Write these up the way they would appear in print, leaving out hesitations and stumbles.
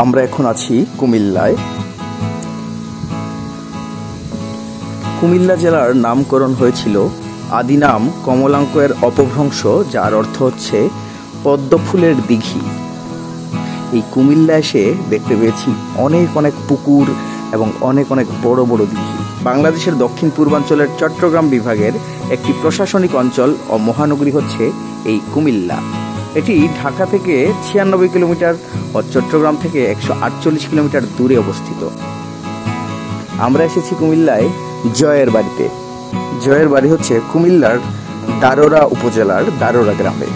আমরা এখন আছি কুমিল্লায়। কুমিল্লা জেলার নামকরণ হয়েছিল আদি নাম কমলাঙ্কের অপভ্রংশ, যার অর্থ হচ্ছে পদ্ম ফুলের দিঘি। এই কুমিল্লা এসে দেখতে পেয়েছি অনেক অনেক পুকুর এবং অনেক অনেক বড় বড় দিঘি। বাংলাদেশের দক্ষিণ পূর্বাঞ্চলের চট্টগ্রাম বিভাগের একটি প্রশাসনিক অঞ্চল ও মহানগরী হচ্ছে এই কুমিল্লা। এটি ঢাকা থেকে 96 কিলোমিটার ও চট্টগ্রাম থেকে 148 কিলোমিটার দূরে অবস্থিত। আমরা এসেছি কুমিল্লায় জয়ের বাড়িতে। জয়ের বাড়ি হচ্ছে কুমিল্লার দারোরা উপজেলার দারোরা গ্রামে।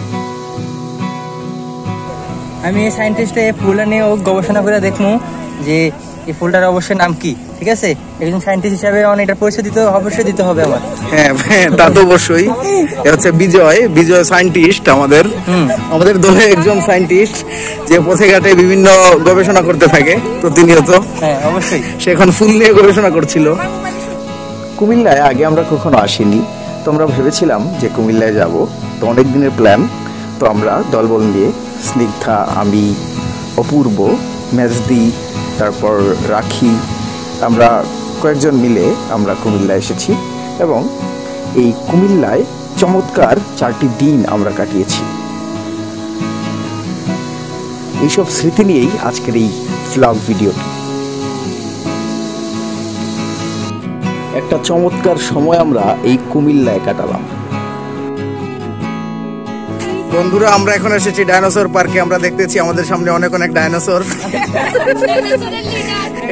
আমি এই সায়েন্টিস্টে ফুলটা নিয়ে গবেষণা করে দেখবো যে এই ফুলটার অবশ্যই নাম কি। ঠিক আছে, একজন সায়েন্টিস্ট হিসাবে অনেকটা পরিচয় অবশ্যই দিতে হবে আমার। হ্যাঁ, তা তো অবশ্যই। হচ্ছে বিজয় সায়েন্টিস্ট, আমাদের দলে একজন সায়েন্টিস্ট যে পথে ঘাটে বিভিন্ন গবেষণা করতে থাকে প্রতিনিয়ত। হ্যাঁ, অবশ্যই। সে এখন ফুল নিয়ে গবেষণা করছিল। কুমিল্লায় আগে আমরা কখনো আসিনি, তো আমরা ভেবেছিলাম যে কুমিল্লায় যাব। তো অনেক দিনের প্ল্যান। তো আমরা দলবল নিয়ে স্নিগ্ধা, আমি, অপূর্ব, মেজদি, তারপর রাখি, আমরা কয়েকজন মিলে আমরা কুমিল্লা এসেছি এবং এই কুমিল্লায় চমৎকার 4টি দিন আমরা কাটিয়েছি। এইসব স্মৃতি নিয়েই আজকের এই ভ্লগ ভিডিওটি। একটা চমৎকার সময় আমরা এই কুমিল্লায় কাটালাম। বন্ধুরা, আমরা এখন এসেছি ডাইনোসর পার্কে। আমরা দেখতেছি আমাদের সামনে অনেক অনেক ডাইনোসর।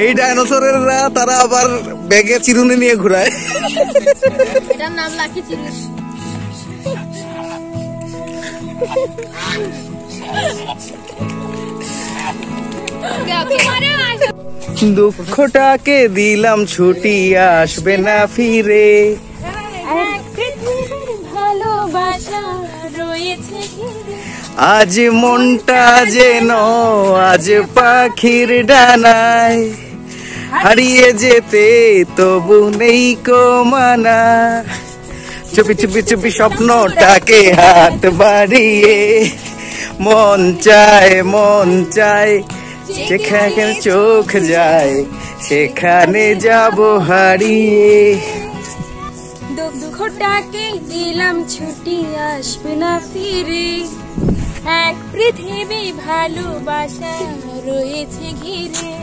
এই ডাইনোসরেরা তারা আবার ব্যাগে চিরুনি নিয়ে ঘুরায়। এটার নাম লাকি চিরুনি। দুঃখটাকে দিলাম ছুটি, আসবে না ফিরে। আজ মনটা যেন আজ পাখির ডানায়, হারিয়ে যেতে তবু নেই কো মানা। চুপি চুপি চুপি স্বপ্নটাকে হাত বাড়িয়ে, মন চায় যেখানে চোখ যায় সেখানে যাব হারিয়ে। দুঃখটাকে দিলাম ছুটি, আসবে না ফিরে। এক পৃথিবী ভালোবাসা রয়েছে ঘিরে।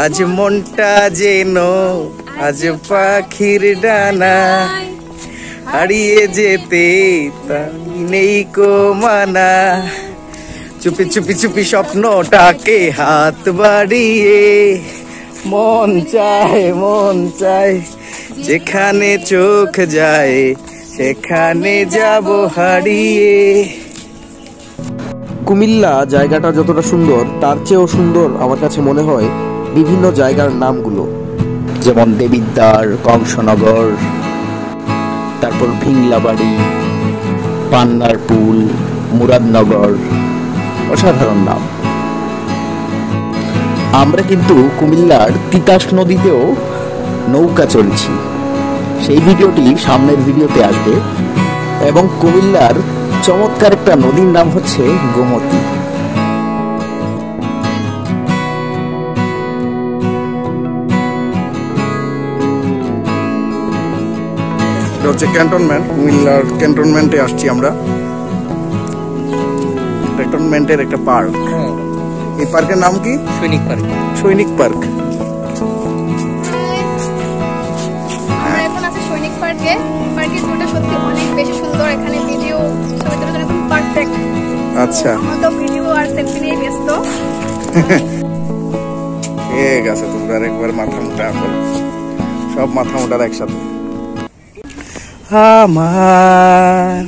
আজ মনটা যেন আজ পাখির ডানা, হারিয়ে যেতে তাই নেই কো মানা। চুপি চুপি চুপি স্বপ্নটাকে হাত বাড়িয়ে, মন চায় যেখানে চোখ যায় সেখানে যাব হারিয়ে। কুমিল্লা জায়গাটা যতটা সুন্দর, তার চেয়েও সুন্দর আমার কাছে মনে হয় বিভিন্ন জায়গার নামগুলো, যেমন দেবিদ্বার, কংসনগর, তারপর ভিংলাবাড়ি, পান্নার পুল, মুরাদনগর। অসাধারণ নাম। আমরা কিন্তু কুমিল্লার তিতাস নদীতেও নৌকা চলছি, সেই ভিডিওটি সামনের ভিডিওতে আসবে। এবং কুমিল্লার চমৎকার একটা নদীর নাম হচ্ছে গোমতী। এটা হচ্ছে ক্যান্টনমেন্ট। কুমিল্লার ক্যান্টনমেন্টে আসছি আমরা। ক্যান্টনমেন্টের একটা পার্ক। এই পার্কের নাম কি? সৈনিক পার্ক। আমরা এখন আছি সৈনিক পার্কে। পার্কের ভিউটা সত্যি অনেক বেশি সুন্দর। এখানে ভিডিও ছবি তোলার জন্য খুব পারফেক্ট। আচ্ছা, আমরা তো ভিডিও আর সেলফি নিয়ে ব্যস্ত। ঠিক আছে, তোমরা একবার মাথা মোটা করো, সব মাথা মোটার একসাথে। আমার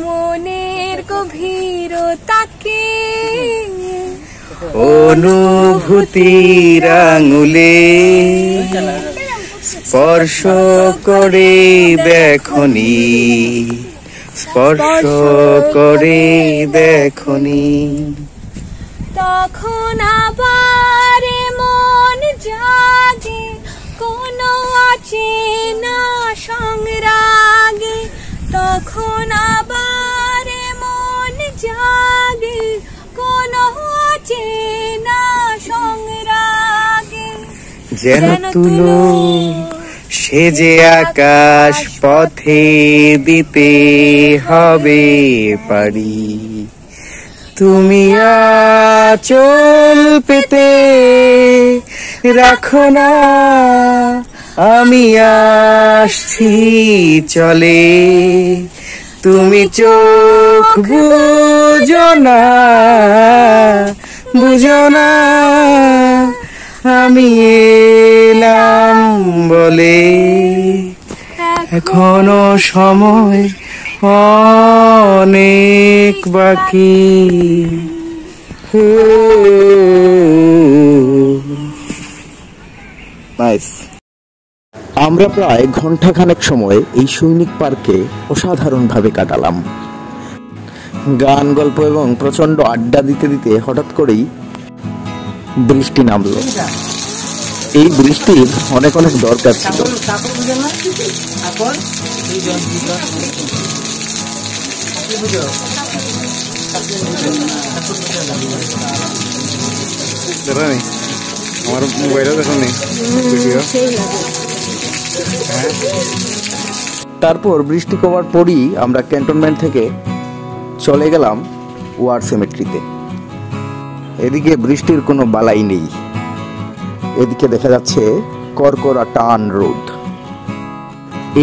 মনের গভীরতাকে অনুভূতির আঙুলে স্পর্শ করে দেখনি, তখন আবার মন জাগে কোনো অচেনা সংরাগে। তখন আবার মন জাগে কোনো অচেনা যেন তুলো সেজে আকাশ পথে দিতে হবে পারি। তুমি আঁচল পেতে রাখো না, আমি আসছি চলে। তুমি চোখ বুঝো না, বুঝো না, আমি এলাম বলে। এখনো সময় অনেক বাকি। নাইস। আমরা প্রায় ঘন্টাখানেক সময় এই সৈনিক পার্কে অসাধারণভাবে কাটালাম। গান, গল্প এবং প্রচন্ড আড্ডা দিতে দিতে হঠাৎ করেই বৃষ্টি নামলো। এই বৃষ্টির অনেক অনেক দরকার ছিল। আমার মোবাইলও দেখো নেই ভিডিও। তারপর বৃষ্টি কমার পরই আমরা ক্যান্টনমেন্ট থেকে চলে গেলাম ওয়ার সিমেট্রিতে। এদিকে বৃষ্টির কোনো বালাই নেই। এদিকে দেখা যাচ্ছে করকরা টান রোদ।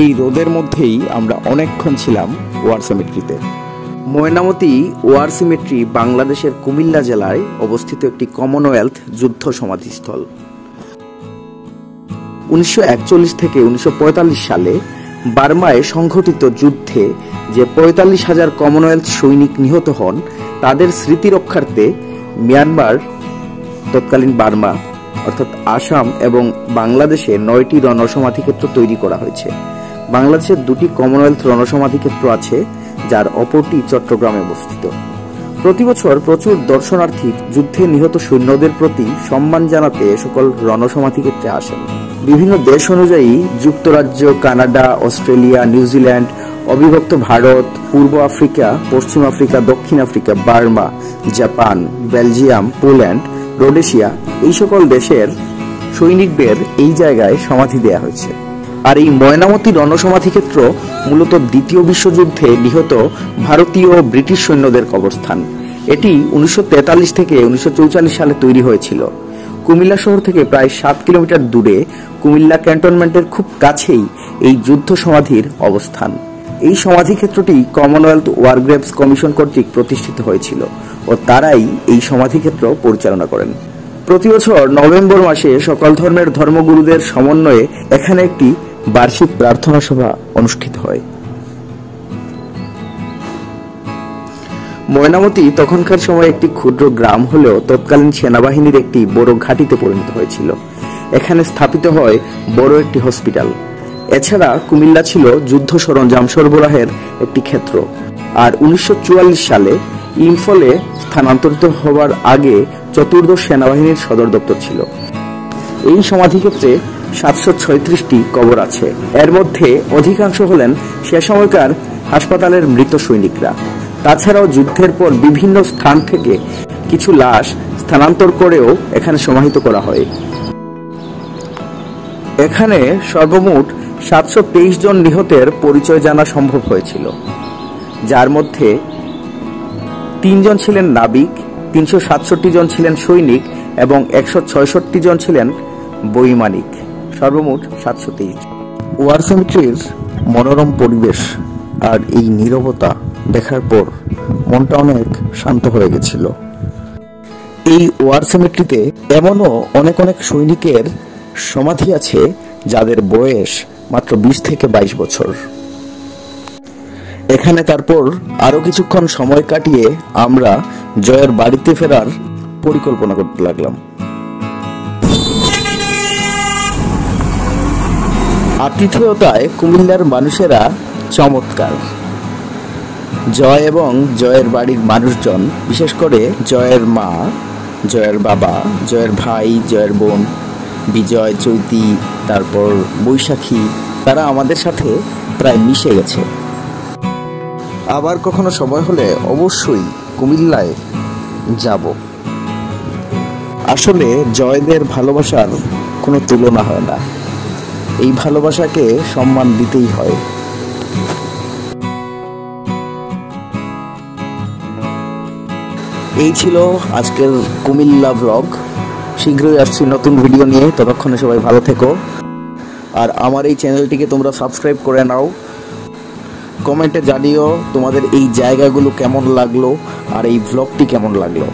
এই রোদের মধ্যেই আমরা অনেকক্ষণ ছিলাম ওয়ার সিমেট্রিতে। ময়নামতি ওয়ার সিমেট্রি বাংলাদেশের কুমিল্লা জেলায় অবস্থিত একটি কমনওয়েলথ যুদ্ধ সমাধিস্থল। 1941 থেকে 1945 সালে বার্মায় সংঘটিত যুদ্ধে যে 45,000 কমনওয়েলথ সৈনিক নিহত হন, তাদের স্মৃতি রক্ষার্থে মিয়ানমার, তৎকালীন বার্মা অর্থাৎ আসাম এবং বাংলাদেশে 9টি রণসমাধিক্ষেত্র তৈরি করা হয়েছে। বাংলাদেশের 2টি কমনওয়েলথ রণসমাধিক্ষেত্র আছে, যার অপরটি চট্টগ্রামে অবস্থিত। প্রতি বছর প্রচুর দর্শনার্থী যুদ্ধে নিহত সৈন্যদের প্রতি সম্মান জানাতে সকল রণসমাধিক্ষেত্রে আসেন। বিভিন্ন দেশ অনুযায়ী যুক্তরাজ্য, কানাডা, অস্ট্রেলিয়া, নিউজিল্যান্ড, অবিভক্ত ভারত, পূর্ব আফ্রিকা, পশ্চিম আফ্রিকা, দক্ষিণ Africa, Burma, Japan, Belgium, Poland, Rhodesia এই সকল দেশের সৈনিকদের এই জায়গায় সমাধি দেয়া হয়েছে। আর এই ময়নামতি রণসমাধিক্ষেত্র মূলত দ্বিতীয় বিশ্বযুদ্ধে নিহত ভারতীয় ও ব্রিটিশ সৈন্যদের কবরস্থান। এটি 1943 থেকে 1944 সালে তৈরি হয়েছিল। কুমিল্লা শহর থেকে প্রায় 7 কিলোমিটার দূরে কুমিল্লা ক্যান্টনমেন্টের খুব কাছেই এই যুদ্ধ সমাধির অবস্থান। এই সমাধিক্ষেত্রটি কমনওয়েলথ ওয়ার গ্রেভস কমিশন কর্তৃক প্রতিষ্ঠিত হয়েছিল ও তারাই এই সমাধিক্ষেত্র পরিচালনা করেন। প্রতি বছর নভেম্বর মাসে সকল ধর্মের ধর্মগুরুদের সমন্বয়ে এখানে একটি বার্ষিক প্রার্থনা সভা অনুষ্ঠিত হয়। ময়নামতি তখনকার সময় একটি ক্ষুদ্র গ্রাম হলেও তৎকালীন সেনাবাহিনীর একটি বড় ঘাঁটিতে পরিণত হয়েছিল। এখানে স্থাপিত হয় বড় একটি হসপিটাল। এছাড়া কুমিল্লা ছিল যুদ্ধ সরঞ্জাম সরবরাহের একটি ক্ষেত্র। আর 1944 সালে ইম্ফলে স্থানান্তরিত হওয়ার আগে চতুর্দশ সেনাবাহিনীর সদর দপ্তর ছিল। এই সমাধিক্ষেত্রে 736টি কবর আছে। এর মধ্যে অধিকাংশ হলেন সে সময়কার হাসপাতালের মৃত সৈনিকরা। তাছাড়াও যুদ্ধের পর বিভিন্ন স্থান থেকে কিছু লাশ স্থানান্তর করেও এখানে সমাহিত করা হয়। এখানে সর্বমোট 723 জন নিহতের পরিচয় জানা সম্ভব হয়েছিল, যার মধ্যে 3 জন ছিলেন নাবিক, 367 জন ছিলেন সৈনিক এবং 166 জন ছিলেন বৈমানিক। সর্বমোট 723। ওয়ার সিমেট্রির মনোরম পরিবেশ আর এই নীরবতা দেখার পর মনটা অনেক শান্ত হয়ে গেছিল। এই ওয়ার সিমেট্রিতে এমনও অনেক অনেক সৈনিকের সমাধি আছে যাদের বয়স মাত্র 20 থেকে 22 বছর। এখানে তারপর আরো কিছুক্ষণ সময় কাটিয়ে আমরা জয়ের বাড়িতে ফেরার পরিকল্পনা করতে লাগলাম। আতিথেয়তায় কুমিল্লার মানুষেরা চমৎকার। জয় এবং জয়ের বাড়ির মানুষজন, বিশেষ করে জয়ের মা, জয়ের বাবা, জয়ের ভাই, জয়ের বোন, বিজয়, চৈতি, তারপর বৈশাখী, তারা আমাদের সাথে প্রায় মিশে গেছে। আবার কখনো সময় হলে অবশ্যই কুমিল্লায় যাব। আসলে জয়দের ভালোবাসার কোনো তুলনা হয় না। এই ভালোবাসাকে সম্মান দিতেই হয়। এই ছিল আজকের কুমিল্লা ব্লগ। শীঘ্রই আসছি নতুন ভিডিও নিয়ে, ততক্ষণে সবাই ভালো থেকো। আর আমার এই চ্যানেলটিকে তোমরা সাবস্ক্রাইব করে নাও। কমেন্টে জানিও তোমাদের এই জায়গাগুলো কেমন লাগলো আর এই ব্লগটি কেমন লাগলো।